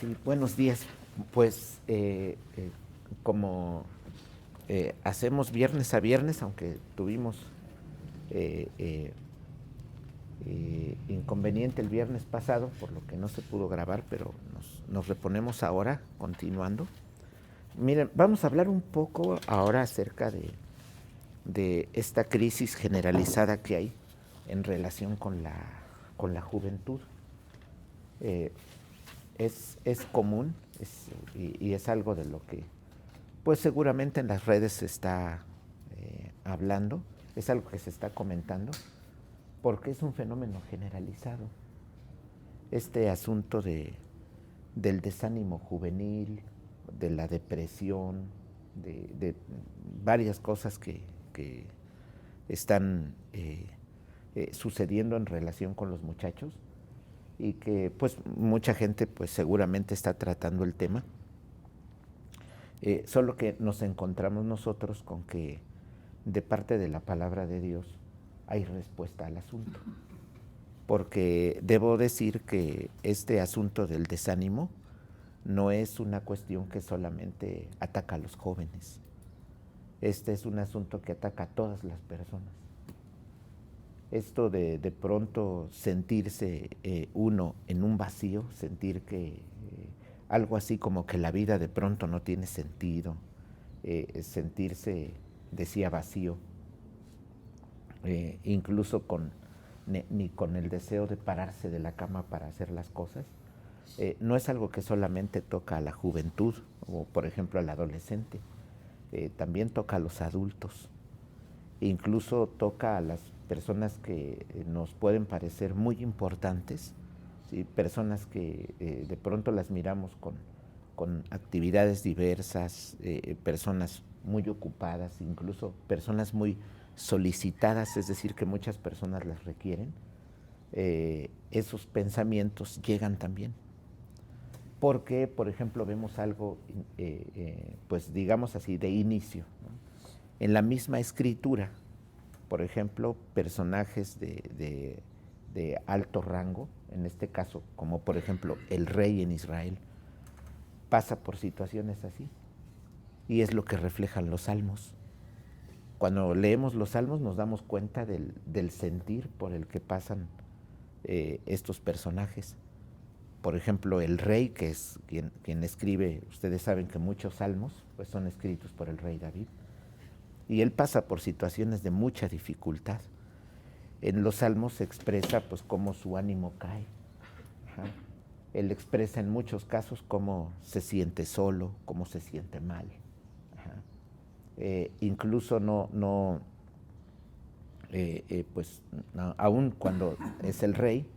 Sí, buenos días. Pues como hacemos viernes a viernes, aunque tuvimos eh, eh, inconveniente el viernes pasado, por lo que no se pudo grabar, pero nos reponemos ahora, continuando. Miren, vamos a hablar un poco ahora acerca de esta crisis generalizada que hay en relación con la juventud. Eh, es común y es algo de lo que pues seguramente en las redes se está hablando, es algo que se está comentando, porque es un fenómeno generalizado. Este asunto del desánimo juvenil, de la depresión, de varias cosas que están sucediendo en relación con los muchachos y que pues mucha gente pues seguramente está tratando el tema. Solo que nos encontramos nosotros con que de parte de la palabra de Dios hay respuesta al asunto. Porque debo decir que este asunto del desánimo no es una cuestión que solamente ataca a los jóvenes. Este es un asunto que ataca a todas las personas. Esto de pronto sentirse uno en un vacío, sentir que algo así como que la vida de pronto no tiene sentido, sentirse, decía, vacío, incluso ni con el deseo de pararse de la cama para hacer las cosas, no es algo que solamente toca a la juventud o por ejemplo al adolescente, también toca a los adultos, incluso toca a las personas que nos pueden parecer muy importantes, ¿sí? Personas que de pronto las miramos con actividades diversas, personas muy ocupadas, incluso personas muy solicitadas, es decir, que muchas personas las requieren, esos pensamientos llegan también. Porque, por ejemplo, vemos algo, pues digamos así, de inicio, ¿no? En la misma escritura, por ejemplo, personajes de alto rango, en este caso, como por ejemplo el rey en Israel, pasa por situaciones así. Y es lo que reflejan los salmos. Cuando leemos los salmos nos damos cuenta del sentir por el que pasan estos personajes. Por ejemplo, el rey, que es quien escribe, ustedes saben que muchos salmos pues son escritos por el rey David, y él pasa por situaciones de mucha dificultad. En los salmos se expresa pues cómo su ánimo cae. Ajá. Él expresa en muchos casos cómo se siente solo, cómo se siente mal. Ajá. Incluso pues aún cuando es el rey,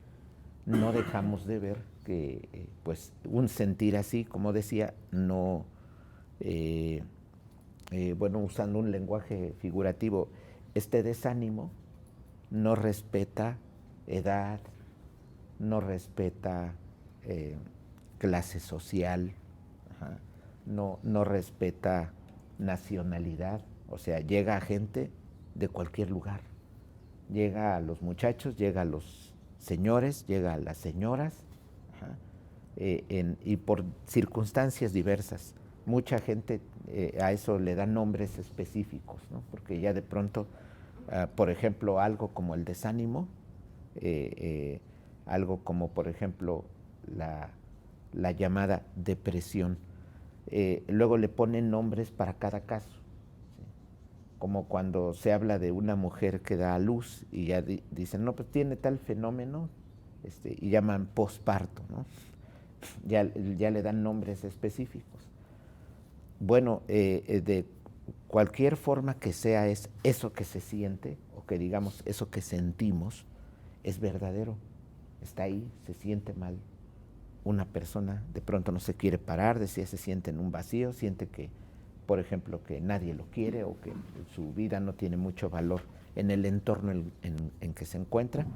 no dejamos de ver que pues un sentir así, como decía, no, bueno, usando un lenguaje figurativo, este desánimo no respeta edad, no respeta eh, clase social, ajá, no respeta nacionalidad, o sea, llega a gente de cualquier lugar, llega a los muchachos, llega a los señores, llega a las señoras, ajá, y por circunstancias diversas. Mucha gente a eso le da nombres específicos, ¿no? Porque ya de pronto, por ejemplo, algo como el desánimo, eh, eh, algo como por ejemplo la llamada depresión, luego le ponen nombres para cada caso, ¿sí? Como cuando se habla de una mujer que da a luz y ya dicen, no, pues tiene tal fenómeno, y llaman posparto, ¿no? Ya le dan nombres específicos. Bueno, de cualquier forma que sea, es eso que se siente, o que digamos, eso que sentimos, es verdadero. Está ahí, se siente mal. Una persona de pronto no se quiere parar, decía, se siente en un vacío, siente que, por ejemplo, que nadie lo quiere o que su vida no tiene mucho valor en el entorno en que se encuentra,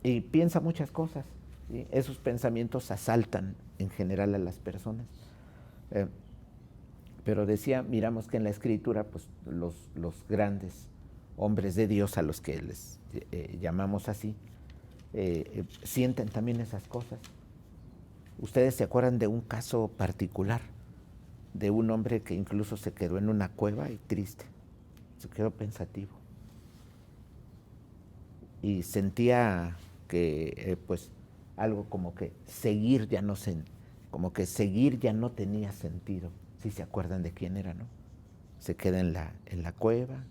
y piensa muchas cosas, ¿sí? Esos pensamientos asaltan en general a las personas. Eh, pero decía, miramos que en la escritura, pues los grandes hombres de Dios, a los que les llamamos así, sienten también esas cosas. ¿Ustedes se acuerdan de un caso particular? De un hombre que incluso se quedó en una cueva y triste, se quedó pensativo. Y sentía que pues algo como que seguir ya no como que seguir ya no tenía sentido. Si se acuerdan de quién era, ¿no? Se queda en la cueva,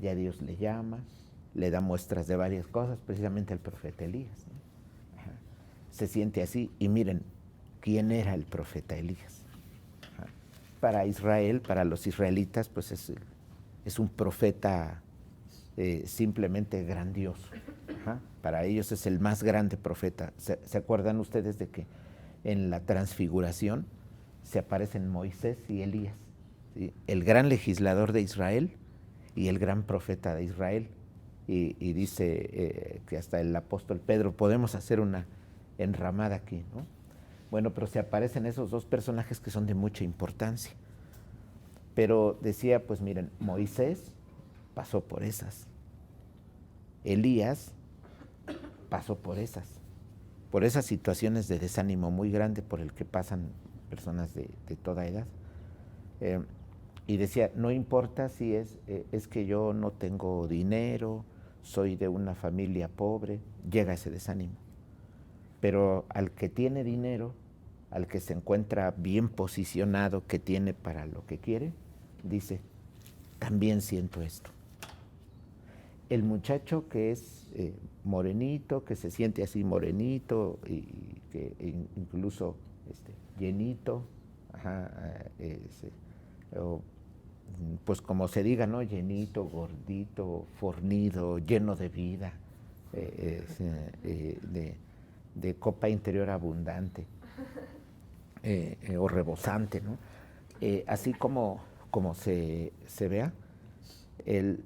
ya Dios le llama, le da muestras de varias cosas, precisamente el profeta Elías, ¿no? Ajá. Se siente así y miren, ¿quién era el profeta Elías? Ajá. Para Israel, para los israelitas, pues es un profeta simplemente grandioso. Ajá. Para ellos es el más grande profeta. ¿Se acuerdan ustedes de que en la transfiguración se aparecen Moisés y Elías? ¿Sí? El gran legislador de Israel y el gran profeta de Israel. Y dice que hasta el apóstol Pedro, podemos hacer una enramada aquí, ¿no? Bueno, pero se aparecen esos dos personajes que son de mucha importancia. Pero decía, pues miren, Moisés pasó por esas. Elías pasó por esas situaciones de desánimo muy grande por el que pasan personas de toda edad. Y decía, no importa si es que yo no tengo dinero, soy de una familia pobre, llega ese desánimo. Pero al que tiene dinero, al que se encuentra bien posicionado, que tiene para lo que quiere, dice, también siento esto. El muchacho que es morenito, que se siente así morenito y que incluso llenito, ajá, pues como se diga, ¿no? Llenito, gordito, fornido, lleno de vida, de copa interior abundante o rebosante, ¿no? Así como se vea, él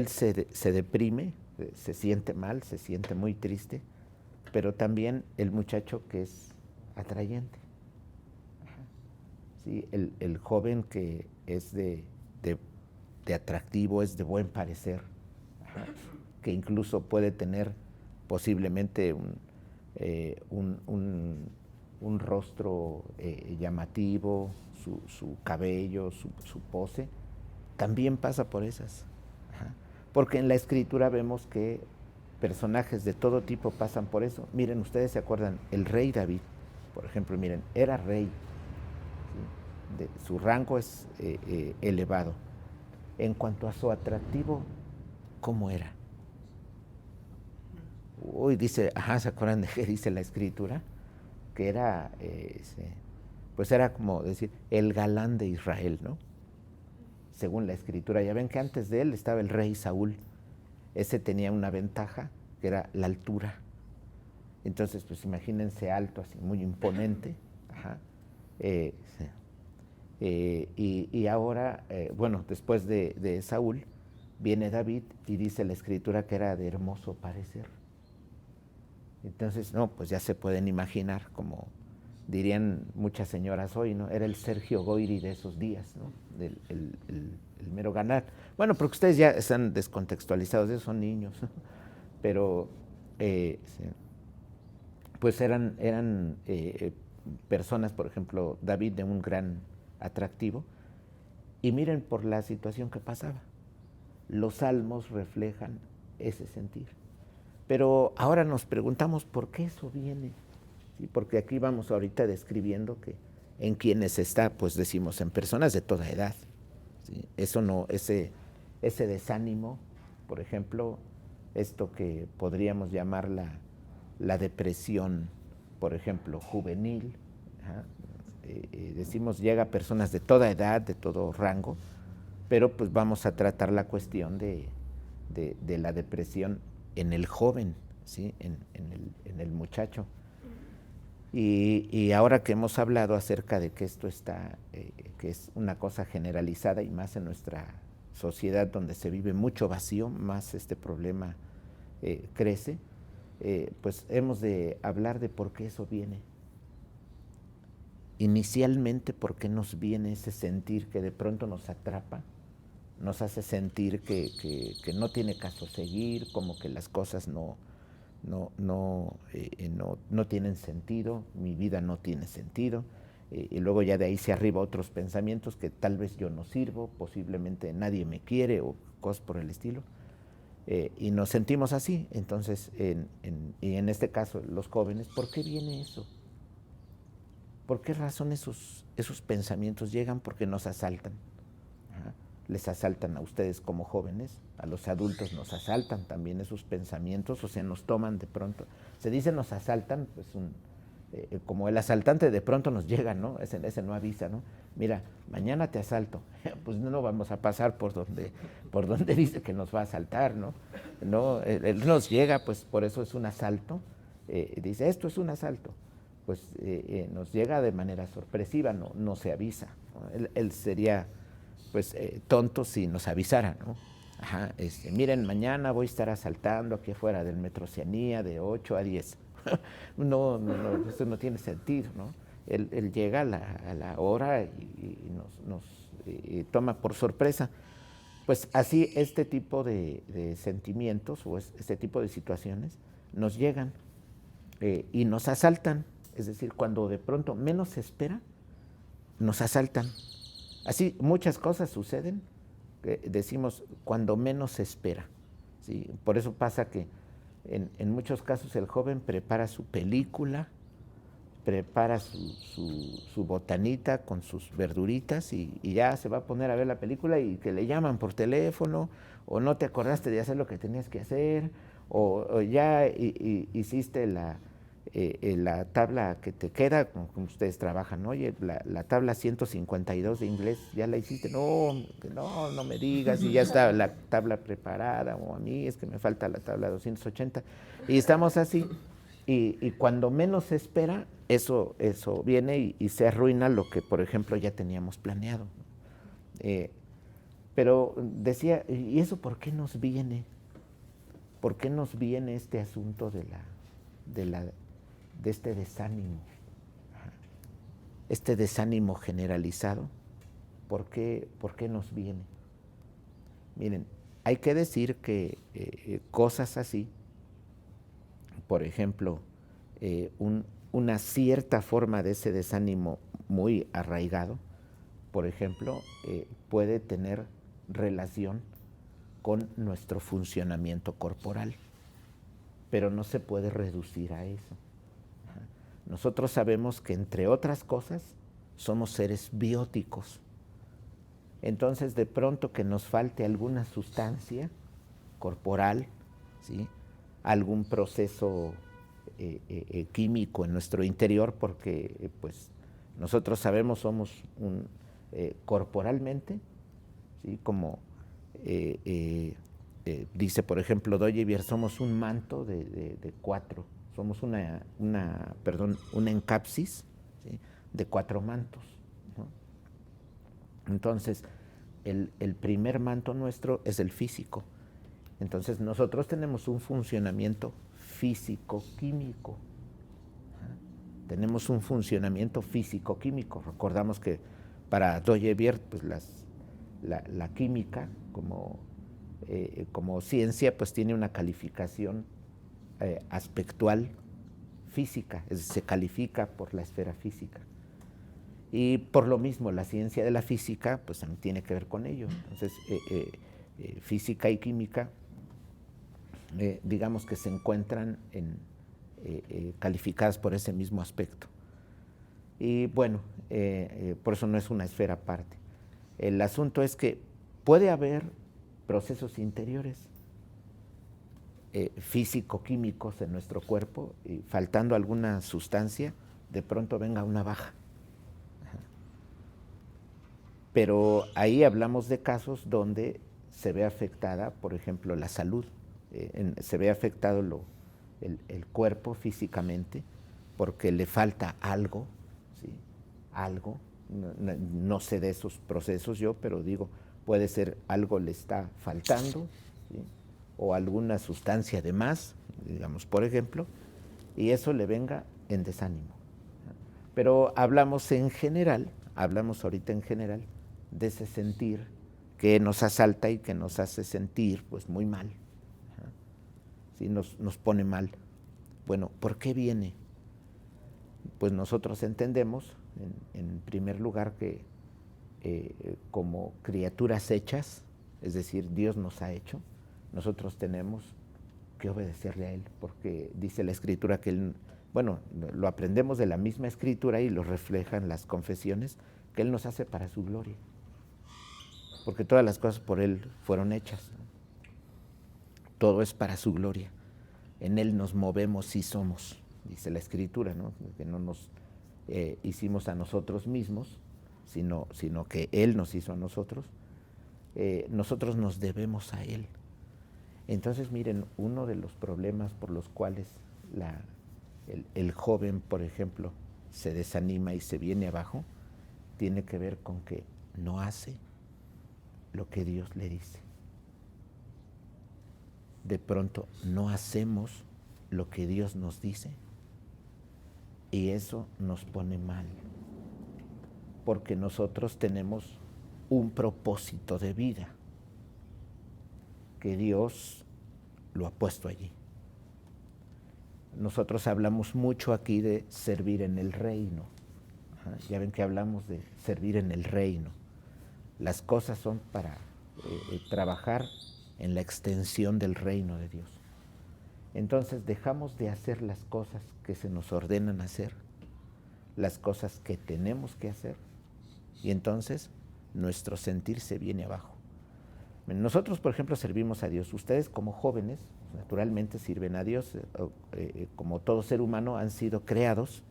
se deprime, se siente mal, se siente muy triste, pero también el muchacho que es atrayente. ¿Sí? El joven que es de atractivo, es de buen parecer, que incluso puede tener posiblemente un rostro llamativo, su cabello, su pose, también pasa por esas. Ajá. Porque en la escritura vemos que personajes de todo tipo pasan por eso. Miren, ustedes se acuerdan, el rey David, por ejemplo, miren, era rey. Su rango es elevado. En cuanto a su atractivo, ¿cómo era? Uy, dice, ajá, ¿se acuerdan de qué dice la escritura? Que era, pues era como decir, el galán de Israel, ¿no? Según la escritura. Ya ven que antes de él estaba el rey Saúl. Ese tenía una ventaja, que era la altura. Entonces, pues imagínense alto, así, muy imponente. Ajá. Sí. Y ahora, bueno, después de Saúl, viene David y dice la escritura que era de hermoso parecer. Entonces, no, pues ya se pueden imaginar, como dirían muchas señoras hoy, ¿no? Era el Sergio Goyri de esos días, ¿no? El mero ganar. Bueno, porque ustedes ya están descontextualizados, ellos son niños, ¿no? Pero, sí, pues eran personas, por ejemplo, David de un gran atractivo, y miren por la situación que pasaba. Los salmos reflejan ese sentir. Pero ahora nos preguntamos por qué eso viene. ¿Sí? Porque aquí vamos ahorita describiendo que en quienes está, pues decimos, en personas de toda edad. ¿Sí? Eso no, ese desánimo, por ejemplo, esto que podríamos llamar la depresión, por ejemplo, juvenil. ¿Ah? Decimos, llega a personas de toda edad, de todo rango, pero pues vamos a tratar la cuestión de la depresión en el joven, ¿sí? en el muchacho. Y ahora que hemos hablado acerca de que esto está, que es una cosa generalizada y más en nuestra sociedad donde se vive mucho vacío, más este problema crece, pues hemos de hablar de por qué eso viene. Inicialmente, ¿por qué nos viene ese sentir que de pronto nos atrapa? Nos hace sentir que no tiene caso seguir, como que las cosas no no tienen sentido, mi vida no tiene sentido, y luego ya de ahí se arriba otros pensamientos que tal vez yo no sirvo, posiblemente nadie me quiere o cosas por el estilo, y nos sentimos así. Entonces, y en este caso, los jóvenes, ¿por qué viene eso? ¿Por qué razón esos pensamientos llegan? Porque nos asaltan. Ajá. Les asaltan a ustedes como jóvenes, a los adultos nos asaltan también esos pensamientos, o sea, nos toman de pronto. Se dice nos asaltan, pues como el asaltante de pronto nos llega, ¿no? Ese no avisa, ¿no? Mira, mañana te asalto. Pues no vamos a pasar por donde dice que nos va a asaltar, ¿no? No, él nos llega, pues por eso es un asalto. Dice, esto es un asalto. Pues nos llega de manera sorpresiva, no se avisa, ¿no? Él sería pues tonto si nos avisara, ¿no? Ajá, miren, mañana voy a estar asaltando aquí afuera del Metro Oceanía de 8 a 10. No, eso no tiene sentido, ¿no? Él llega a la hora y nos toma por sorpresa. Pues así este tipo de sentimientos o este tipo de situaciones nos llegan y nos asaltan. Es decir, cuando de pronto menos se espera, nos asaltan. Así muchas cosas suceden, decimos, cuando menos se espera, ¿sí? Por eso pasa que en muchos casos el joven prepara su película, prepara su botanita con sus verduritas y ya se va a poner a ver la película y que le llaman por teléfono, o no te acordaste de hacer lo que tenías que hacer, o ya hiciste la tabla que te queda, como ustedes trabajan, ¿no? Oye, la tabla 152 de inglés, ¿ya la hiciste? No me digas, y ya está la tabla preparada, o a mí es que me falta la tabla 280, y estamos así, y cuando menos se espera, eso viene y se arruina lo que, por ejemplo, ya teníamos planeado. Pero decía, ¿y eso por qué nos viene? ¿Por qué nos viene este asunto de este desánimo? Este desánimo generalizado, ¿por qué nos viene? Miren, hay que decir que cosas así, por ejemplo, una cierta forma de ese desánimo muy arraigado, por ejemplo, puede tener relación con nuestro funcionamiento corporal, pero no se puede reducir a eso. Nosotros sabemos que, entre otras cosas, somos seres bióticos. Entonces, de pronto que nos falte alguna sustancia corporal, ¿sí? Algún proceso químico en nuestro interior, porque pues nosotros sabemos, somos corporalmente, ¿sí? Como dice, por ejemplo, Doyevier, somos un manto de cuatro, somos una encapsis, ¿sí? De cuatro mantos, ¿no? Entonces, el primer manto nuestro es el físico. Entonces, nosotros tenemos un funcionamiento físico-químico. Tenemos un funcionamiento físico-químico. Recordamos que para Doyevier, pues la química como ciencia, pues tiene una calificación aspectual física, es decir, se califica por la esfera física. Y por lo mismo, la ciencia de la física, pues también tiene que ver con ello. Entonces, física y química, digamos que se encuentran calificadas por ese mismo aspecto. Y bueno, por eso no es una esfera aparte. El asunto es que puede haber procesos interiores físico-químicos en nuestro cuerpo, y faltando alguna sustancia, de pronto venga una baja. Pero ahí hablamos de casos donde se ve afectada, por ejemplo, la salud, se ve afectado el cuerpo físicamente porque le falta algo, ¿sí? Algo, no sé de esos procesos yo, pero digo, puede ser algo le está faltando, ¿sí? O alguna sustancia de más, digamos, por ejemplo, y eso le venga en desánimo. Pero hablamos ahorita en general, de ese sentir que nos asalta y que nos hace sentir pues muy mal, ¿sí? Nos pone mal. Bueno, ¿por qué viene? Pues nosotros entendemos, en primer lugar, que como criaturas hechas, es decir, Dios nos ha hecho, nosotros tenemos que obedecerle a Él, porque dice la Escritura que Él, bueno, lo aprendemos de la misma Escritura y lo reflejan las confesiones, que Él nos hace para su gloria, porque todas las cosas por Él fueron hechas, ¿no? Todo es para su gloria, en Él nos movemos y somos, dice la Escritura, ¿no? Que no nos hicimos a nosotros mismos, sino que Él nos hizo a nosotros. Nosotros nos debemos a Él. Entonces, miren, uno de los problemas por los cuales el joven, por ejemplo, se desanima y se viene abajo, tiene que ver con que no hace lo que Dios le dice. De pronto no hacemos lo que Dios nos dice y eso nos pone mal, porque nosotros tenemos un propósito de vida que Dios lo ha puesto allí. Nosotros hablamos mucho aquí de servir en el reino. Ya ven que hablamos de servir en el reino. Las cosas son para trabajar en la extensión del reino de Dios. Entonces dejamos de hacer las cosas que se nos ordenan hacer, las cosas que tenemos que hacer, y entonces nuestro sentir se viene abajo. Nosotros, por ejemplo, servimos a Dios. Ustedes como jóvenes, naturalmente sirven a Dios. Como todo ser humano, han sido creados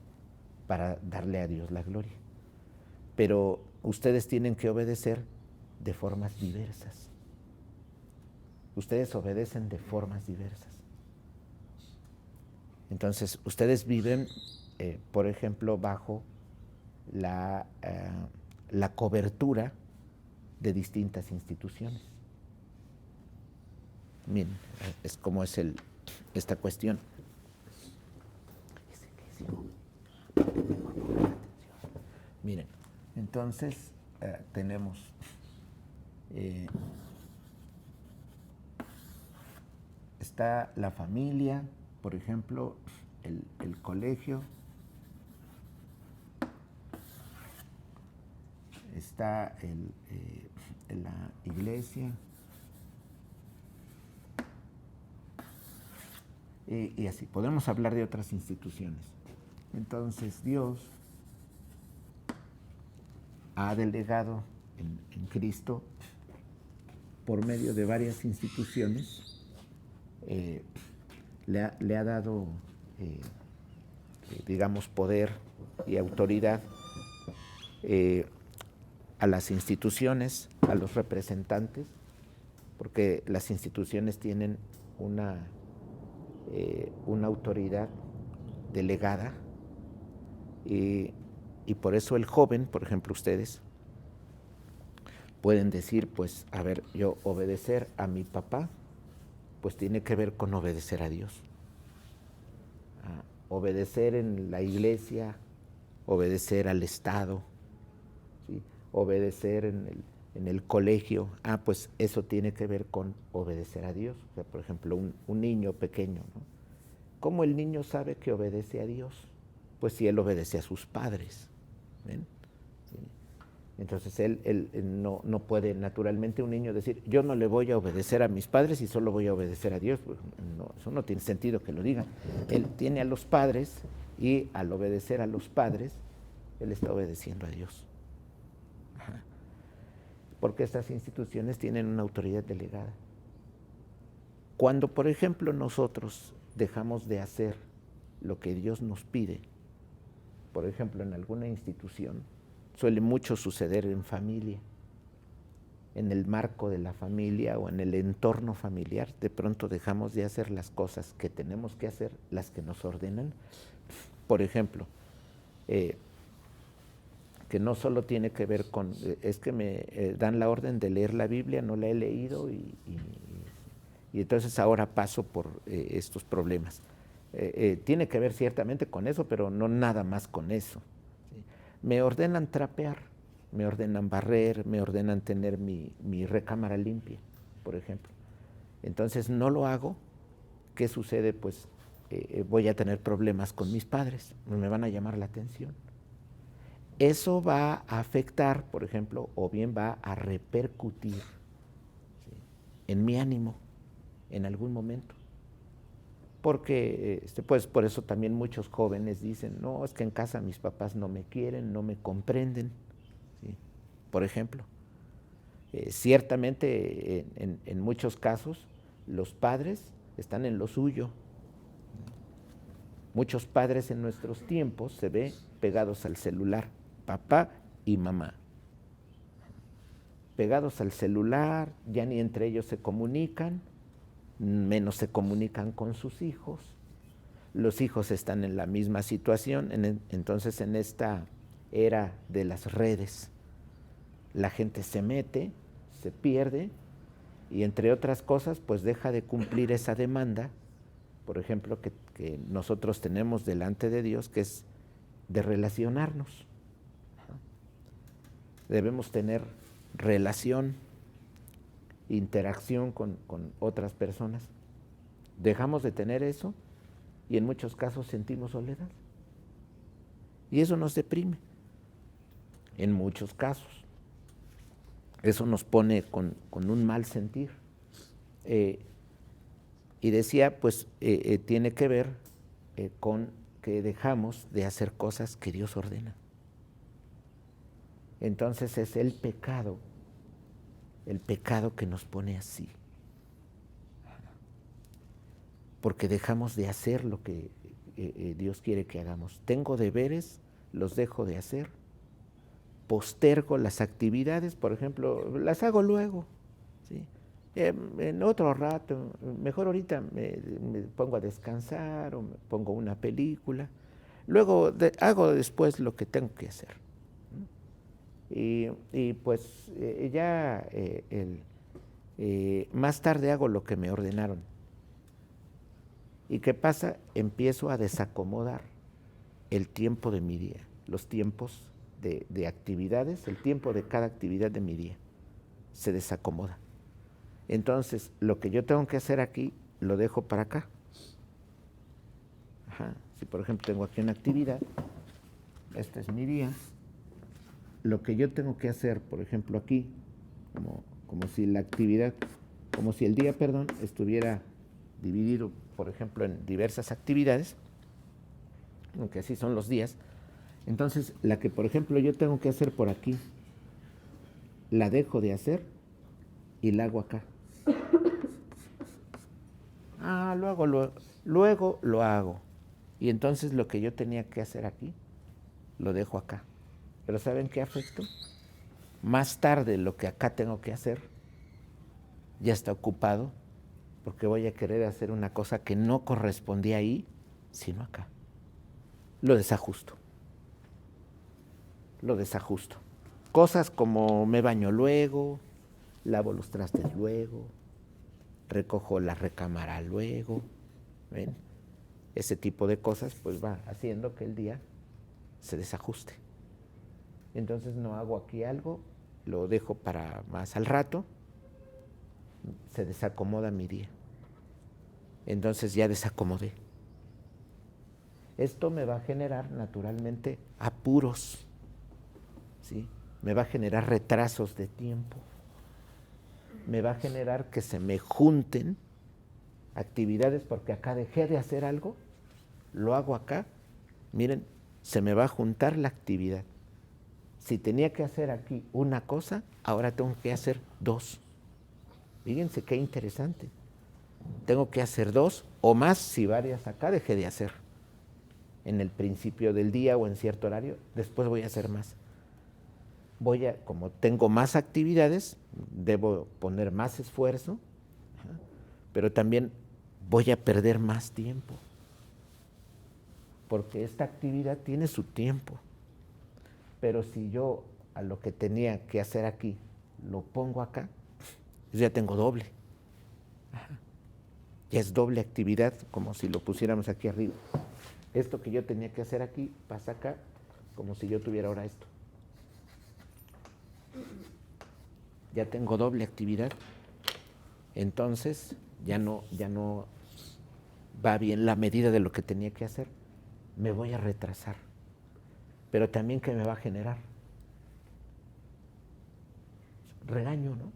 para darle a Dios la gloria. Pero ustedes tienen que obedecer de formas diversas. Ustedes obedecen de formas diversas. Entonces, ustedes viven, por ejemplo, bajo la cobertura de distintas instituciones. Miren, es como es esta cuestión. Miren, entonces tenemos está la familia, por ejemplo, el colegio, está la iglesia, y así, podemos hablar de otras instituciones. Entonces Dios ha delegado en Cristo, por medio de varias instituciones, le ha dado, digamos, poder y autoridad a las instituciones, a los representantes, porque las instituciones tienen una autoridad delegada, y por eso el joven, por ejemplo, ustedes pueden decir, pues, a ver, yo obedecer a mi papá, pues tiene que ver con obedecer a Dios. Obedecer en la iglesia, obedecer al Estado, ¿sí? Obedecer en el colegio, pues eso tiene que ver con obedecer a Dios. O sea, por ejemplo, un niño pequeño, ¿no? ¿Cómo el niño sabe que obedece a Dios? Pues si él obedece a sus padres. ¿Ven? ¿Sí? Entonces él no puede, naturalmente, un niño decir, yo no le voy a obedecer a mis padres y solo voy a obedecer a Dios. Pues no, eso no tiene sentido que lo diga. Él tiene a los padres y al obedecer a los padres, él está obedeciendo a Dios. Ajá. Porque estas instituciones tienen una autoridad delegada. Cuando, por ejemplo, nosotros dejamos de hacer lo que Dios nos pide, por ejemplo, en alguna institución, suele mucho suceder en familia, en el marco de la familia o en el entorno familiar, de pronto dejamos de hacer las cosas que tenemos que hacer, las que nos ordenan. Por ejemplo, que no solo tiene que ver con, es que me dan la orden de leer la Biblia, no la he leído y entonces ahora paso por estos problemas. Tiene que ver ciertamente con eso, pero no nada más con eso. ¿Sí? Me ordenan trapear, me ordenan barrer, me ordenan tener mi recámara limpia, por ejemplo. Entonces no lo hago. ¿Qué sucede? Pues voy a tener problemas con mis padres, me van a llamar la atención. Eso va a afectar, por ejemplo, o bien va a repercutir, ¿sí?, en mi ánimo en algún momento. Porque pues por eso también muchos jóvenes dicen, no, es que en casa mis papás no me quieren, no me comprenden, ¿sí?, por ejemplo. Ciertamente en muchos casos los padres están en lo suyo. Muchos padres en nuestros tiempos se ven pegados al celular, papá y mamá. Pegados al celular, ya ni entre ellos se comunican, menos se comunican con sus hijos. Los hijos están en la misma situación, entonces en esta era de las redes, la gente se mete, se pierde y entre otras cosas pues deja de cumplir esa demanda, por ejemplo, que nosotros tenemos delante de Dios, que es de relacionarnos. Debemos tener relación, interacción con otras personas. Dejamos de tener eso y en muchos casos sentimos soledad. Y eso nos deprime, en muchos casos. Eso nos pone con un mal sentir. Y decía, pues tiene que ver con que dejamos de hacer cosas que Dios ordena. Entonces es el pecado que nos pone así. Porque dejamos de hacer lo que Dios quiere que hagamos. Tengo deberes, los dejo de hacer. Postergo las actividades, por ejemplo, las hago luego, ¿sí? En otro rato, mejor ahorita me pongo a descansar o me pongo una película. Luego hago después lo que tengo que hacer. Y pues más tarde hago lo que me ordenaron. ¿Y qué pasa? Empiezo a desacomodar el tiempo de mi día, los tiempos de actividades, el tiempo de cada actividad de mi día se desacomoda. Entonces, lo que yo tengo que hacer aquí, lo dejo para acá. Ajá. Si por ejemplo tengo aquí una actividad, este es mi día, lo que yo tengo que hacer, por ejemplo aquí, como si la actividad, como si el día, estuviera dividido, por ejemplo, en diversas actividades, aunque así son los días. Entonces, la que, por ejemplo, yo tengo que hacer por aquí, la dejo de hacer y la hago acá. Luego lo hago. Y entonces lo que yo tenía que hacer aquí, lo dejo acá. Pero ¿saben qué afecto? Más tarde lo que acá tengo que hacer ya está ocupado porque voy a querer hacer una cosa que no correspondía ahí, sino acá. Lo desajusto. Cosas como me baño luego, lavo los trastes luego, recojo la recámara luego, ¿ven? Ese tipo de cosas pues va haciendo que el día se desajuste. Entonces no hago aquí algo, lo dejo para más al rato, se desacomoda mi día. Entonces ya desacomodé. Esto me va a generar naturalmente apuros, ¿sí? Me va a generar retrasos de tiempo. Me va a generar que se me junten actividades porque acá dejé de hacer algo, lo hago acá, miren, se me va a juntar la actividad. Si tenía que hacer aquí una cosa, ahora tengo que hacer dos. Fíjense qué interesante. Tengo que hacer dos o más si varias acá dejé de hacer. En el principio del día o en cierto horario, después voy a hacer más. Como tengo más actividades, debo poner más esfuerzo, pero también voy a perder más tiempo. Porque esta actividad tiene su tiempo. Pero si yo a lo que tenía que hacer aquí lo pongo acá, yo ya tengo doble. Ya es doble actividad, como si lo pusiéramos aquí arriba. Esto que yo tenía que hacer aquí pasa acá, como si yo tuviera ahora esto. Ya tengo doble actividad. Entonces ya no va bien la medida de lo que tenía que hacer, me voy a retrasar. Pero también, ¿qué me va a generar? Regaño, ¿no?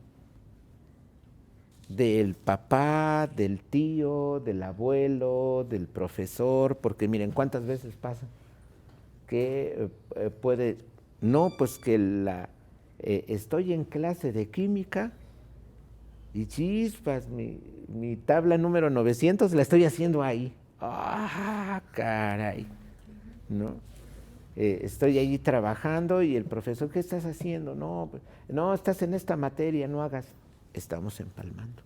Del papá, del tío, del abuelo, del profesor, porque miren cuántas veces pasa que puede, no, pues que estoy en clase de química y chispas, mi tabla número 900 la estoy haciendo ahí. ¡Ah, caray! ¿No? Estoy allí trabajando y el profesor, ¿qué estás haciendo? No, pues, no, estás en esta materia, no hagas. Estamos empalmando.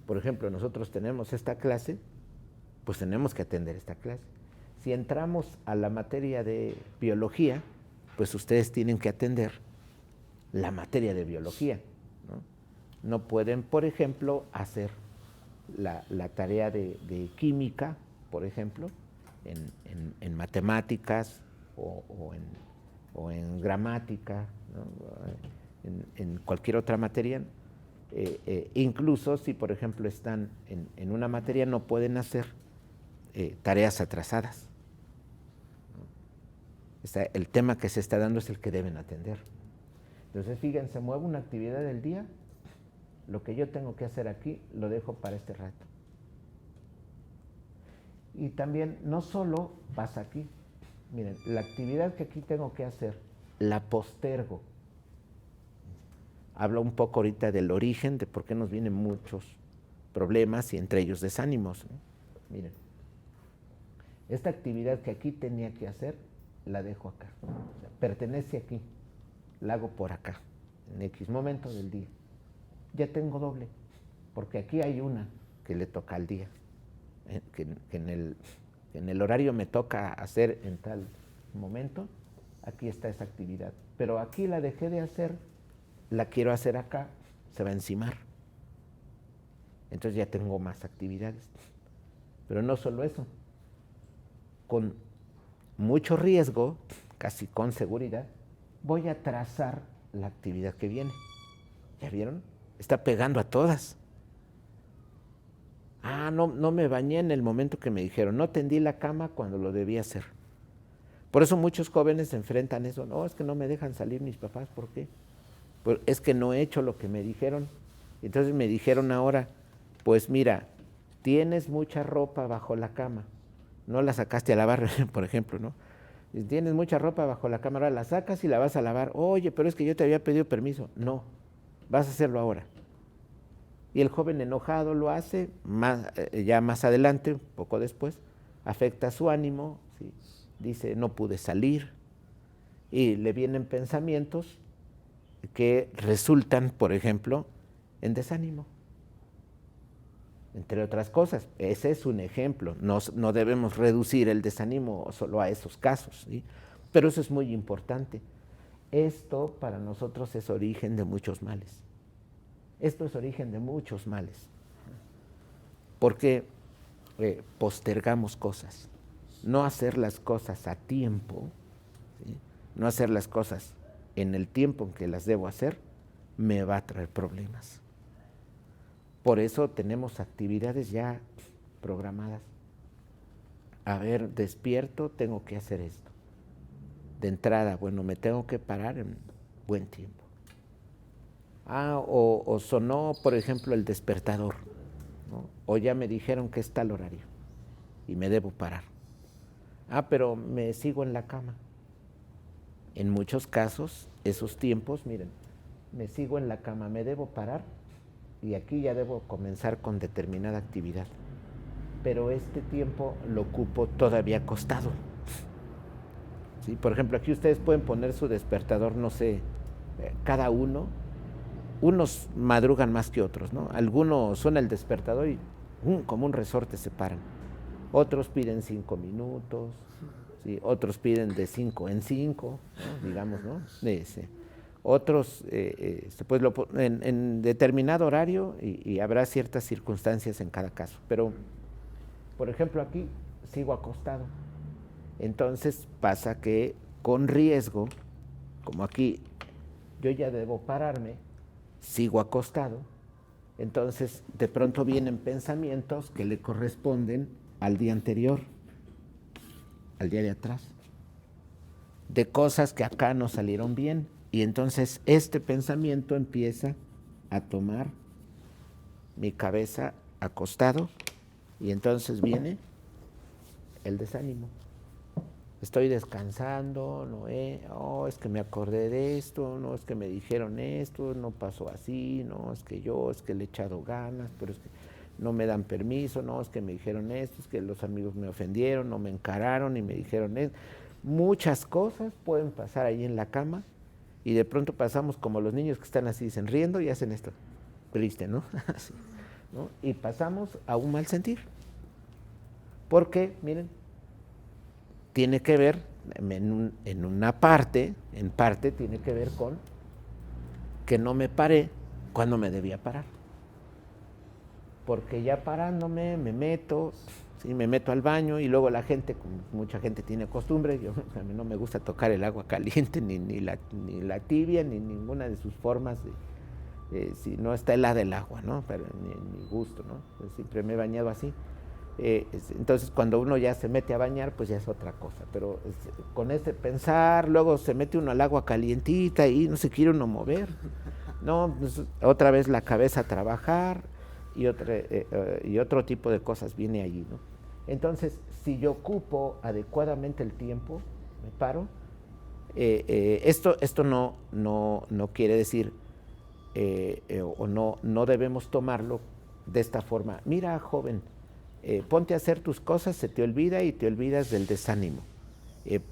Por ejemplo, nosotros tenemos esta clase, pues tenemos que atender esta clase. Si entramos a la materia de biología, pues ustedes tienen que atender la materia de biología, ¿no? No pueden, por ejemplo, hacer la tarea de química, por ejemplo, en matemáticas o en gramática, ¿no? En cualquier otra materia. Incluso si, por ejemplo, están en una materia, no pueden hacer tareas atrasadas. El tema que se está dando es el que deben atender. Entonces, fíjense, muevo una actividad del día, lo que yo tengo que hacer aquí lo dejo para este rato. Y también no solo pasa aquí, miren, la actividad que aquí tengo que hacer, la postergo. Hablo un poco ahorita del origen, de por qué nos vienen muchos problemas y entre ellos desánimos, ¿no? Miren, esta actividad que aquí tenía que hacer, la dejo acá. O sea, pertenece aquí, la hago por acá, en X momento del día. Ya tengo doble, porque aquí hay una que le toca al día, que en el horario me toca hacer en tal momento, aquí está esa actividad. Pero aquí la dejé de hacer, la quiero hacer acá, se va a encimar. Entonces ya tengo más actividades. Pero no solo eso, con mucho riesgo, casi con seguridad, voy a trazar la actividad que viene. ¿Ya vieron? Está pegando a todas. Ah, no me bañé en el momento que me dijeron, no tendí la cama cuando lo debía hacer. Por eso muchos jóvenes se enfrentan eso. No, es que no me dejan salir mis papás, ¿por qué? Pues es que no he hecho lo que me dijeron. Entonces me dijeron ahora, pues mira, tienes mucha ropa bajo la cama, no la sacaste a lavar, por ejemplo, ¿no? Tienes mucha ropa bajo la cama, ahora la sacas y la vas a lavar. Oye, pero es que yo te había pedido permiso. No, vas a hacerlo ahora. Y el joven enojado lo hace, ya más adelante, un poco después, afecta su ánimo, ¿sí? Dice, no pude salir, y le vienen pensamientos que resultan, por ejemplo, en desánimo. Entre otras cosas, ese es un ejemplo. No debemos reducir el desánimo solo a esos casos, ¿sí? Pero eso es muy importante. Esto para nosotros es origen de muchos males. Esto es origen de muchos males. Porque postergamos cosas. No hacer las cosas a tiempo, ¿sí? No hacer las cosas en el tiempo en que las debo hacer, me va a traer problemas. Por eso tenemos actividades ya programadas. A ver, despierto, tengo que hacer esto. De entrada, bueno, me tengo que parar en buen tiempo. O sonó, por ejemplo, el despertador, ¿no? O ya me dijeron que es tal horario y me debo parar. Pero me sigo en la cama. En muchos casos, esos tiempos, miren, me sigo en la cama, me debo parar y aquí ya debo comenzar con determinada actividad. Pero este tiempo lo ocupo todavía acostado. ¿Sí? Por ejemplo, aquí ustedes pueden poner su despertador, no sé, cada uno. Unos madrugan más que otros, ¿no? Algunos suena el despertador y como un resorte se paran. Otros piden 5 minutos, ¿sí? Otros piden de 5 en 5, ¿no? Digamos, ¿no? Otros pues en determinado horario y habrá ciertas circunstancias en cada caso. Pero, por ejemplo, aquí sigo acostado. Entonces pasa que con riesgo, como aquí yo ya debo pararme, sigo acostado, Entonces, de pronto vienen pensamientos que le corresponden al día anterior, al día de atrás, de cosas que acá no salieron bien. Y entonces este pensamiento empieza a tomar mi cabeza acostado y entonces viene el desánimo. Estoy descansando, no, es que me acordé de esto, no, es que me dijeron esto, no pasó así, no, es que le he echado ganas, pero es que no me dan permiso, no, es que me dijeron esto, es que los amigos me ofendieron, no me encararon y me dijeron esto. Muchas cosas pueden pasar ahí en la cama y de pronto pasamos como los niños que están así, dicen, riendo y hacen esto, triste, ¿no? Así, ¿no? Y pasamos a un mal sentir. Porque, miren, tiene que ver, en parte tiene que ver con que no me paré cuando me debía parar. Porque ya parándome me meto, ¿sí? Me meto al baño y luego la gente, como mucha gente tiene costumbre, a mí no me gusta tocar el agua caliente, ni la tibia, ni ninguna de sus formas, si no está helada el agua, ¿no? Pero ni gusto, ¿no? Pues siempre me he bañado así. Entonces cuando uno ya se mete a bañar, pues ya es otra cosa, pero con ese pensar, luego se mete uno al agua calientita y no se quiere uno mover, no, pues otra vez la cabeza a trabajar y otro tipo de cosas viene allí, ¿no? Entonces, si yo ocupo adecuadamente el tiempo, me paro, esto no quiere decir, o no debemos tomarlo de esta forma. Mira, joven, ponte a hacer tus cosas, se te olvida y te olvidas del desánimo.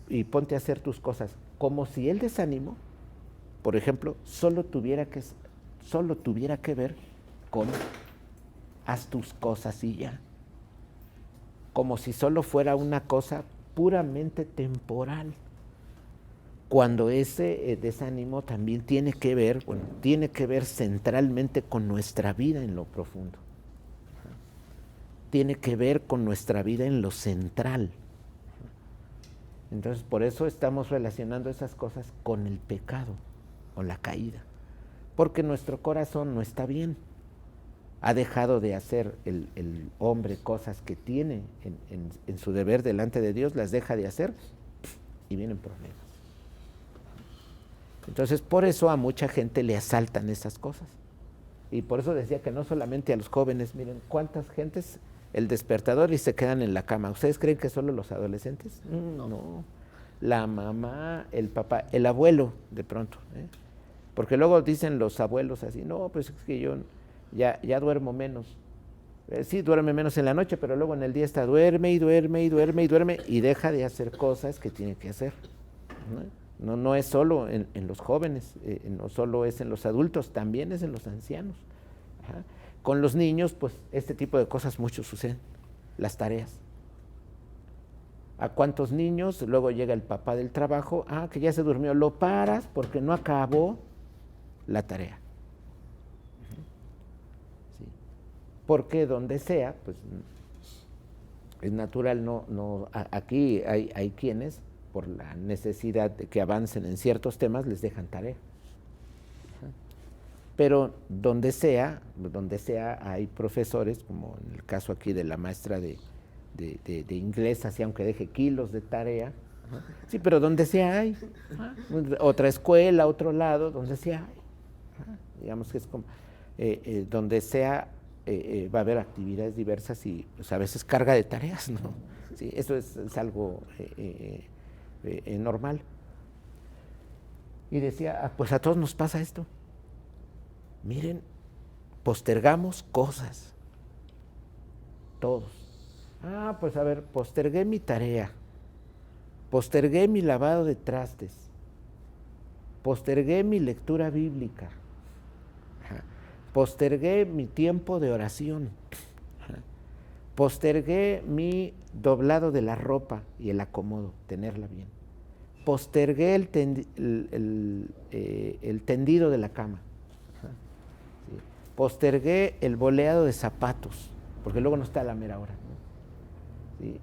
Y ponte a hacer tus cosas como si el desánimo, por ejemplo, solo tuviera que ver con haz tus cosas y ya. Como si solo fuera una cosa puramente temporal. Cuando ese desánimo también tiene que ver centralmente con nuestra vida en lo profundo. Tiene que ver con nuestra vida en lo central. Entonces, por eso estamos relacionando esas cosas con el pecado, con la caída. Porque nuestro corazón no está bien. Ha dejado de hacer el hombre cosas que tiene en su deber delante de Dios, las deja de hacer y vienen problemas. Entonces, por eso a mucha gente le asaltan esas cosas. Y por eso decía que no solamente a los jóvenes, miren, cuántas gentes el despertador y se quedan en la cama. ¿Ustedes creen que solo los adolescentes? No. La mamá, el papá, el abuelo de pronto. Porque luego dicen los abuelos así, no, pues es que yo ya duermo menos. Sí, duerme menos en la noche, pero luego en el día duerme y deja de hacer cosas que tiene que hacer. No es solo en los jóvenes, no solo es en los adultos, también es en los ancianos. Ajá. Con los niños, pues este tipo de cosas mucho suceden, las tareas. ¿A cuántos niños? Luego llega el papá del trabajo, que ya se durmió, lo paras porque no acabó la tarea. Sí. Porque donde sea, pues es natural, aquí hay quienes, por la necesidad de que avancen en ciertos temas, les dejan tarea. Pero donde sea hay profesores, como en el caso aquí de la maestra de inglés, así aunque deje kilos de tarea, sí, pero donde sea hay, otra escuela, otro lado, donde sea hay, digamos que es como, donde sea va a haber actividades diversas y pues, a veces carga de tareas, ¿no? Sí, eso es algo normal. Y decía, pues a todos nos pasa esto. Miren, postergamos cosas, todos. Pues a ver, postergué mi tarea, postergué mi lavado de trastes, postergué mi lectura bíblica, postergué mi tiempo de oración, postergué mi doblado de la ropa y el acomodo, tenerla bien, postergué el tendido de la cama. Sí. Postergué el boleado de zapatos, porque luego no está a la mera hora, ¿no? Sí.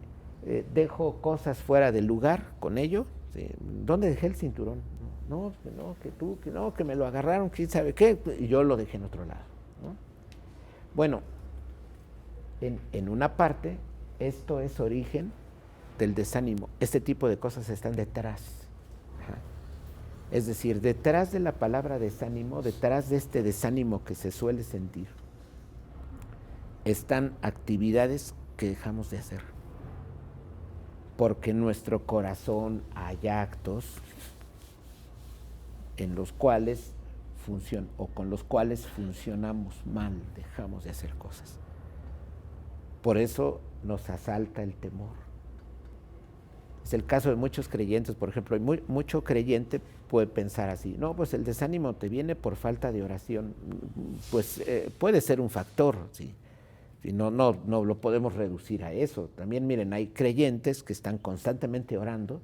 Dejo cosas fuera del lugar con ello. ¿Sí? ¿Dónde dejé el cinturón? Que me lo agarraron, quién sabe qué, y yo lo dejé en otro lado, ¿no? Bueno, en una parte, esto es origen del desánimo. Este tipo de cosas están detrás. Ajá. Es decir, detrás de la palabra desánimo, detrás de este desánimo que se suele sentir, están actividades que dejamos de hacer. Porque en nuestro corazón hay actos en los cuales o con los cuales funcionamos mal, dejamos de hacer cosas. Por eso nos asalta el temor. Es el caso de muchos creyentes, por ejemplo, mucho creyente puede pensar así, no, pues el desánimo te viene por falta de oración. Pues puede ser un factor, ¿sí? No lo podemos reducir a eso. También miren, hay creyentes que están constantemente orando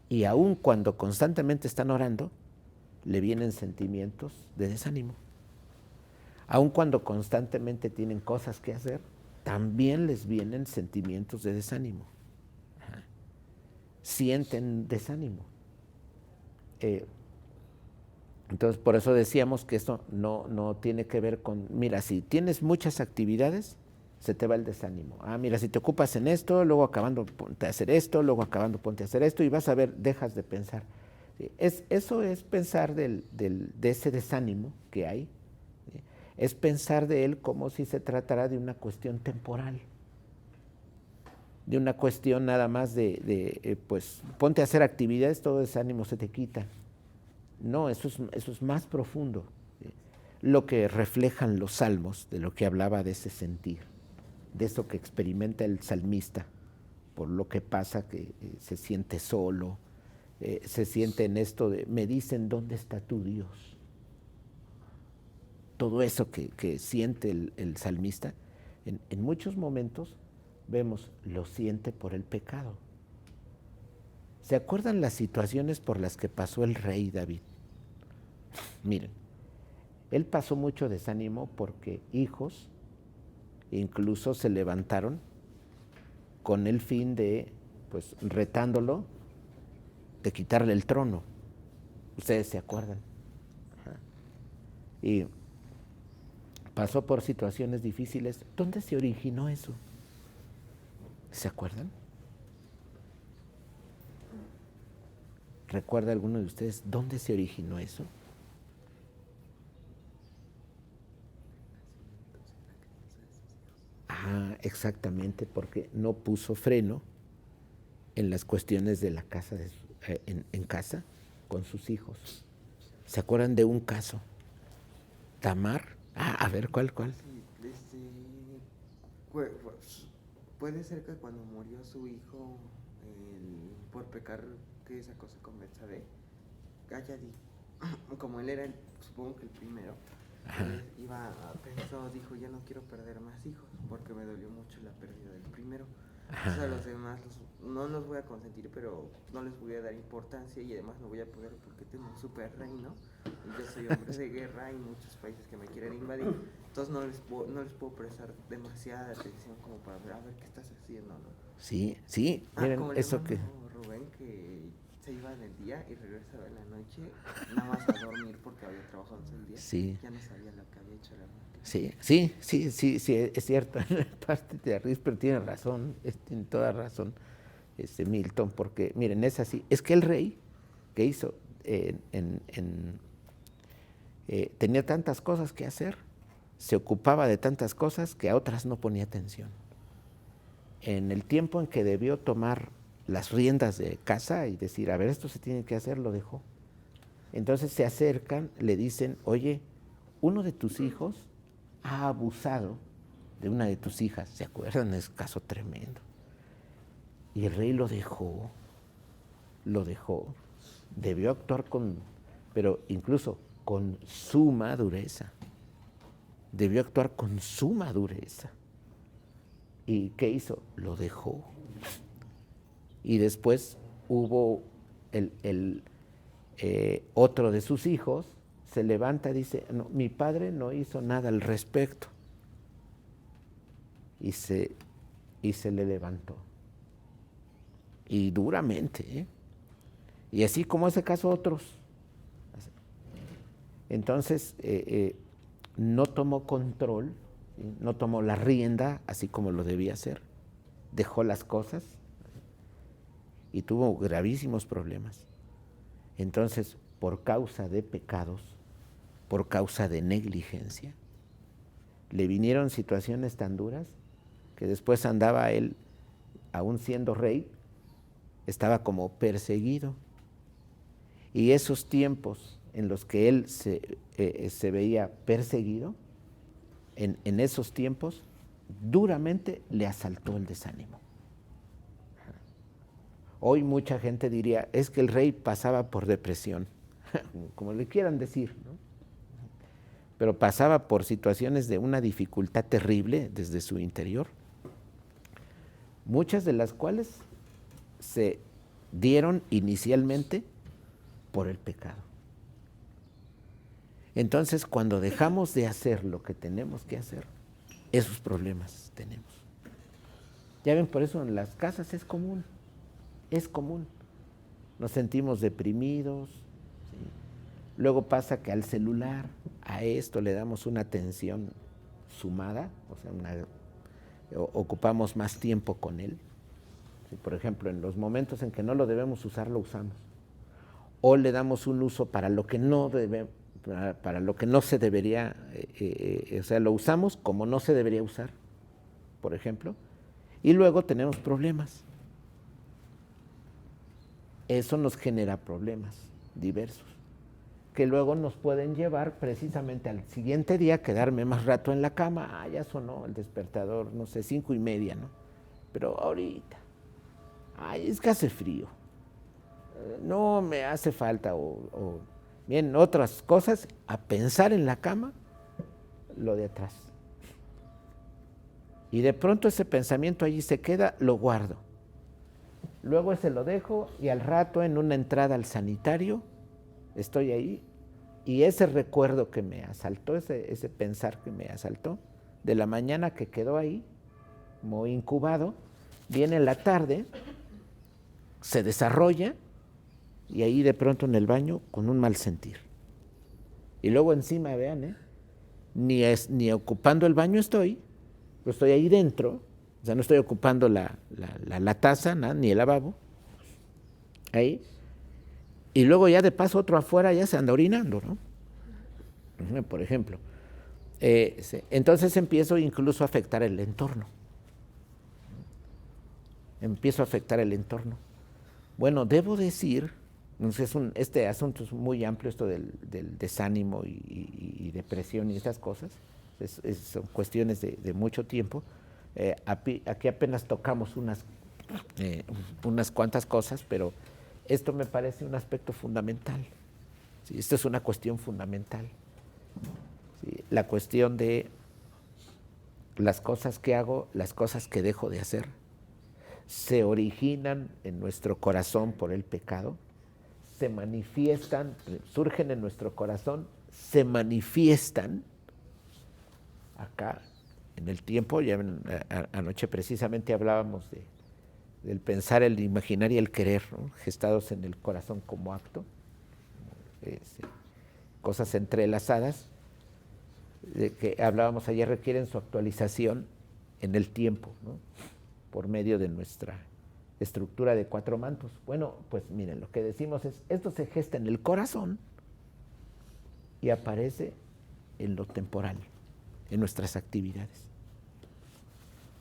y aun cuando constantemente están orando, le vienen sentimientos de desánimo. Aun cuando constantemente tienen cosas que hacer, también les vienen sentimientos de desánimo. Ajá. Sienten desánimo. Entonces, por eso decíamos que esto no tiene que ver con, mira, si tienes muchas actividades, se te va el desánimo. Mira, si te ocupas en esto, luego acabando ponte a hacer esto, luego acabando ponte a hacer esto, y vas a ver, dejas de pensar. ¿Sí? Eso es pensar de ese desánimo que hay, ¿sí? Es pensar de él como si se tratara de una cuestión temporal, de una cuestión nada más pues ponte a hacer actividades, todo ese ánimo se te quita. No, eso es más profundo, ¿sí? Lo que reflejan los salmos, de lo que hablaba de ese sentir, de eso que experimenta el salmista, por lo que pasa que se siente solo, se siente en esto de, me dicen, ¿dónde está tu Dios? Todo eso que siente el salmista, en muchos momentos vemos, lo siente por el pecado. ¿Se acuerdan las situaciones por las que pasó el rey David? Miren, él pasó mucho desánimo porque hijos incluso se levantaron con el fin de, pues, retándolo, de quitarle el trono. Ustedes se acuerdan. Ajá. Y pasó por situaciones difíciles. ¿Dónde se originó eso? ¿Se acuerdan? ¿Recuerda alguno de ustedes dónde se originó eso? Exactamente, porque no puso freno en las cuestiones de la casa, en casa, con sus hijos. ¿Se acuerdan de un caso? Tamar. A ver, ¿cuál? Sí, pues, puede ser que cuando murió su hijo por pecar que sacó su conversa de Galladi, como él era supongo que el primero, dijo, ya no quiero perder más hijos porque me dolió mucho la pérdida del primero. Entonces a los demás no los voy a consentir, pero no les voy a dar importancia y además no voy a poder porque tengo un super reino y yo soy hombre de guerra y muchos países que me quieren invadir. Entonces no les puedo prestar demasiada atención como para ver, a ver qué estás haciendo, ¿no? Sí, miren, como eso que... Rubén, que se iba en el día y regresaba en la noche, nada más a dormir porque había trabajado todo el día. Sí. Ya no sabía lo que había hecho la noche. Sí, es cierto, en parte de Riz, pero tiene razón, tiene toda razón, Milton, porque miren, es así, es que el rey, ¿qué hizo? Tenía tantas cosas que hacer, se ocupaba de tantas cosas que a otras no ponía atención. En el tiempo en que debió tomar las riendas de casa y decir, a ver, esto se tiene que hacer, lo dejó. Entonces se acercan, le dicen, oye, uno de tus hijos ha abusado de una de tus hijas, ¿se acuerdan? Es un caso tremendo. Y el rey lo dejó, debió actuar pero incluso con suma dureza. Debió actuar con suma dureza. ¿Y qué hizo? Lo dejó. Y después hubo otro de sus hijos, se levanta y dice, no, mi padre no hizo nada al respecto. Y se le levantó. Y duramente, ¿eh? Y así como ese caso otros. Entonces, no tomó control ¿sí? No tomó la rienda así como lo debía hacer, dejó las cosas y tuvo gravísimos problemas. Entonces, por causa de pecados, por causa de negligencia, le vinieron situaciones tan duras que después andaba él, aún siendo rey, estaba como perseguido. Y esos tiempos en los que él se veía perseguido, en esos tiempos, duramente le asaltó el desánimo. Hoy mucha gente diría, es que el rey pasaba por depresión, como le quieran decir, ¿no? Pero pasaba por situaciones de una dificultad terrible desde su interior, muchas de las cuales se dieron inicialmente por el pecado. Entonces, cuando dejamos de hacer lo que tenemos que hacer, esos problemas tenemos. Ya ven, por eso en las casas es común. Nos sentimos deprimidos, ¿sí? Luego pasa que al celular, a esto le damos una atención sumada, o sea, ocupamos más tiempo con él. ¿Sí? Por ejemplo, en los momentos en que no lo debemos usar, lo usamos. O le damos un uso para lo que no para lo que no se debería, o sea, lo usamos como no se debería usar, por ejemplo, y luego tenemos problemas. Eso nos genera problemas diversos, que luego nos pueden llevar precisamente al siguiente día, quedarme más rato en la cama, ya sonó el despertador, no sé, 5:30, ¿no? Pero ahorita, es que hace frío, no me hace falta, o bien, otras cosas, a pensar en la cama, lo de atrás. Y de pronto ese pensamiento allí se queda, lo guardo. Luego ese lo dejo y al rato en una entrada al sanitario estoy ahí y ese recuerdo que me asaltó, ese pensar que me asaltó, de la mañana que quedó ahí, muy incubado, viene en la tarde, se desarrolla y ahí de pronto en el baño con un mal sentir. Y luego encima, vean, ni ocupando el baño estoy ahí dentro. O sea, no estoy ocupando la taza, ni el lavabo, ahí. Y luego ya de paso otro afuera ya se anda orinando, ¿no? Por ejemplo. Entonces empiezo incluso a afectar el entorno. Bueno, debo decir, este asunto es muy amplio, esto del desánimo y depresión y esas cosas. Son cuestiones de mucho tiempo. Aquí apenas tocamos unas cuantas cosas, pero esto me parece un aspecto fundamental. ¿Sí? Esto es una cuestión fundamental. ¿Sí? La cuestión de las cosas que hago, las cosas que dejo de hacer, se originan en nuestro corazón por el pecado, se manifiestan, surgen en nuestro corazón, se manifiestan acá en el tiempo. Ya anoche precisamente hablábamos del pensar, el imaginar y el querer, ¿no? Gestados en el corazón como acto, cosas entrelazadas, de que hablábamos ayer, requieren su actualización en el tiempo, ¿no? Por medio de nuestra estructura de 4 mantos. Bueno, pues miren, lo que decimos es, esto se gesta en el corazón y aparece en lo temporal, en nuestras actividades.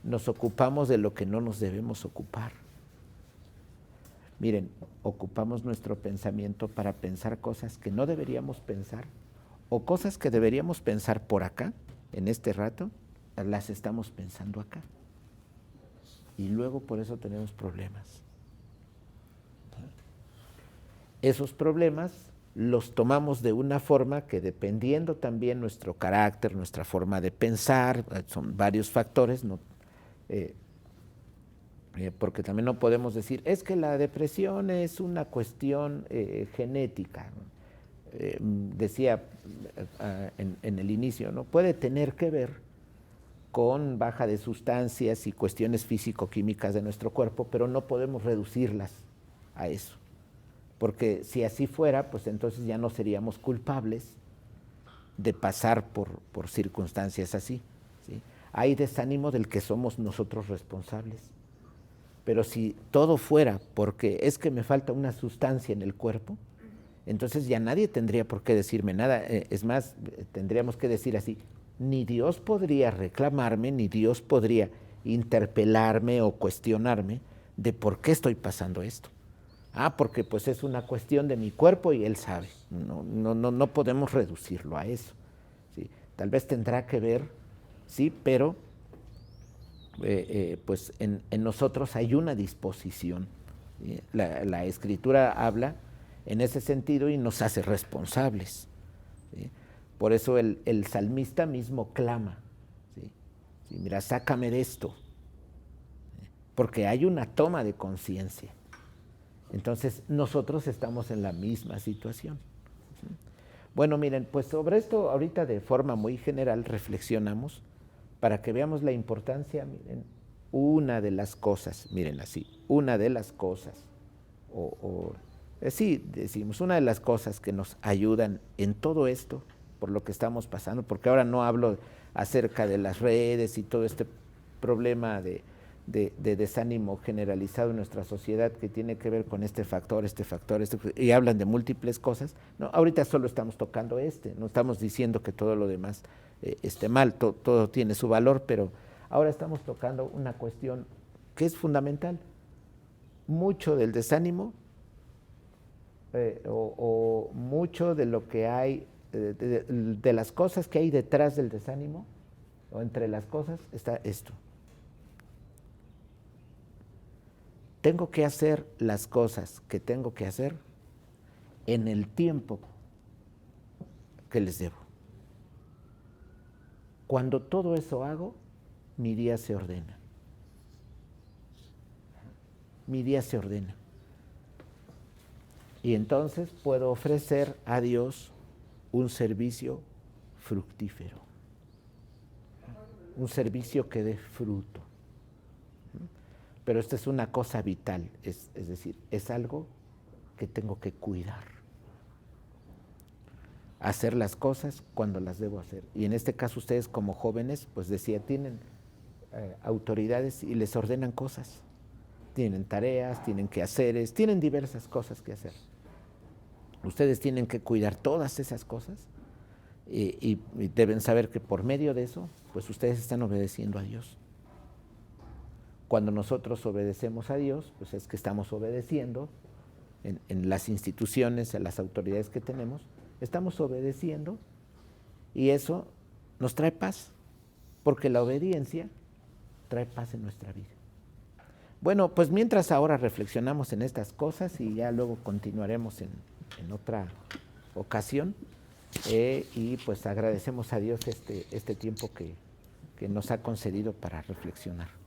Nos ocupamos de lo que no nos debemos ocupar. Miren, ocupamos nuestro pensamiento para pensar cosas que no deberíamos pensar, o cosas que deberíamos pensar por acá, en este rato, las estamos pensando acá. Y luego por eso tenemos problemas. Esos problemas los tomamos de una forma que, dependiendo también nuestro carácter, nuestra forma de pensar, son varios factores, ¿no? Porque también no podemos decir, es que la depresión es una cuestión genética, ¿no? Decía en el inicio, ¿no? Puede tener que ver con baja de sustancias y cuestiones físico-químicas de nuestro cuerpo, pero no podemos reducirlas a eso, porque si así fuera, pues entonces ya no seríamos culpables de pasar por circunstancias así. ¿sí? Hay desánimo del que somos nosotros responsables. Pero si todo fuera porque es que me falta una sustancia en el cuerpo, entonces ya nadie tendría por qué decirme nada. Es más, tendríamos que decir así, ni Dios podría reclamarme, ni Dios podría interpelarme o cuestionarme de por qué estoy pasando esto. Porque pues es una cuestión de mi cuerpo y Él sabe. No podemos reducirlo a eso. ¿Sí? Tal vez tendrá que ver, sí, pero pues en nosotros hay una disposición. ¿Sí? La Escritura habla en ese sentido y nos hace responsables. ¿Sí? Por eso el salmista mismo clama, ¿sí? Sí, mira, sácame de esto, ¿sí? Porque hay una toma de conciencia. Entonces nosotros estamos en la misma situación. ¿Sí? Bueno, miren, pues sobre esto ahorita de forma muy general reflexionamos para que veamos la importancia. Miren, una de las cosas, miren así, una de las cosas, sí, decimos, una de las cosas que nos ayudan en todo esto, por lo que estamos pasando, porque ahora no hablo acerca de las redes y todo este problema de desánimo generalizado en nuestra sociedad que tiene que ver con este factor, y hablan de múltiples cosas. No, ahorita solo estamos tocando no estamos diciendo que todo lo demás esté mal, todo tiene su valor, pero ahora estamos tocando una cuestión que es fundamental. Mucho del desánimo o mucho de lo que hay, de las cosas que hay detrás del desánimo, o entre las cosas, está esto. Tengo que hacer las cosas que tengo que hacer en el tiempo que les debo. Cuando todo eso hago, mi día se ordena. Mi día se ordena. Y entonces puedo ofrecer a Dios un servicio fructífero. Un servicio que dé fruto. Pero esta es una cosa vital, es decir, es algo que tengo que cuidar. Hacer las cosas cuando las debo hacer. Y en este caso ustedes como jóvenes, pues decía, tienen autoridades y les ordenan cosas. Tienen tareas, tienen quehaceres, tienen diversas cosas que hacer. Ustedes tienen que cuidar todas esas cosas y deben saber que por medio de eso, pues ustedes están obedeciendo a Dios. Cuando nosotros obedecemos a Dios, pues es que estamos obedeciendo en las instituciones, a las autoridades que tenemos, estamos obedeciendo y eso nos trae paz, porque la obediencia trae paz en nuestra vida. Bueno, pues mientras ahora reflexionamos en estas cosas y ya luego continuaremos en otra ocasión y pues agradecemos a Dios este tiempo que nos ha concedido para reflexionar.